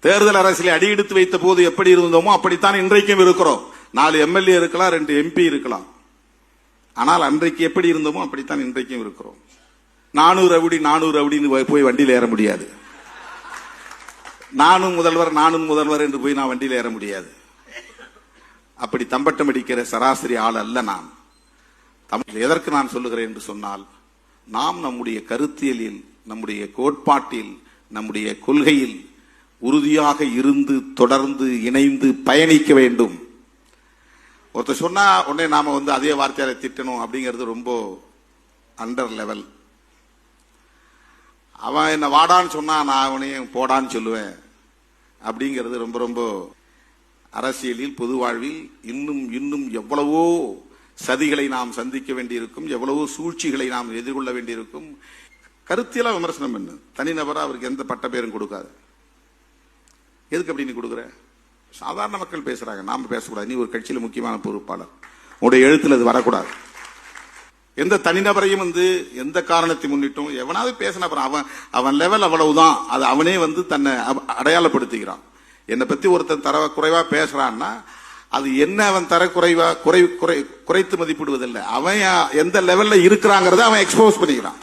தேர்தல் அரசியலை அடியெடுத்து வைத்த போது எப்படி இருந்தோமோ அப்படித்தான் இன்றைக்கும் இருக்கிறோம். 4 எம்எல்ஏ இருக்கலாம், 2 எம்பி இருக்கலாம். ஆனால் அன்றைக்கு எப்படி இருந்தோமோ அப்படித்தான் இன்றைக்கும் இருக்கிறோம். 400 ரவுடின்னு போய் வண்டியில் ஏற முடியாது. நானும் முதல்வர் என்று போய் நான் வண்டியில் ஏற முடியாது. அப்படி தம்பட்டம் அடிக்கிற சராசரி ஆள் அல்ல நான். எதற்கு நான் சொல்லுகிறேன் என்று சொன்னால், நாம் நம்முடைய கருத்தியலில், நம்முடைய கோட்பாட்டில், நம்முடைய கொள்கையில் உறுதியாக இருந்து தொடர்ந்து இணைந்து பயணிக்க வேண்டும். ஒருத்தர் சொன்னா உடனே நாம அதே வார்த்தையால திட்டணும் அப்படிங்கிறது ரொம்ப அண்டர் லெவல். அவன் என்ன வாடான்னு சொன்னா நான் அவனையும் போடான்னு சொல்லுவேன் அப்படிங்கிறது ரொம்ப ரொம்ப அரசியலில், பொது வாழ்வில் இன்னும் இன்னும் எவ்வளவோ சதிகளை நாம் சந்திக்க வேண்டியிருக்கும், எவ்வளவோ சூழ்ச்சிகளை நாம் எதிர்கொள்ள வேண்டியிருக்கும். கருத்தியலா விமர்சனம் என்ன, தனிநபரா அவருக்கு எந்த பட்ட பேரும் கொடுக்காது. எதுக்கு அப்படி நீ கொடுக்குற? சாதாரண மக்கள் பேசுறாங்க, நாம பேசக்கூடாது. நீ ஒரு கட்சியில முக்கியமான பொறுப்பாளர், உங்களுடைய எழுத்துல அது வரக்கூடாது. எந்த தனிநபரையும் எந்த காரணத்தை முன்னிட்டும் எவனாவது பேசின அவன் லெவல் அவ்வளவுதான். அது அவனே தன்னை அடையாளப்படுத்திக்கிறான். என்னை பத்தி ஒருத்தன் தர குறைவா பேசுறான்னா அது என்ன அவன் தர குறைத்து மதிப்பிடுவதில்லை. அவன் எந்த லெவல்ல இருக்கிறாங்கிறத அவன் எக்ஸ்போஸ் பண்ணிக்கிறான்.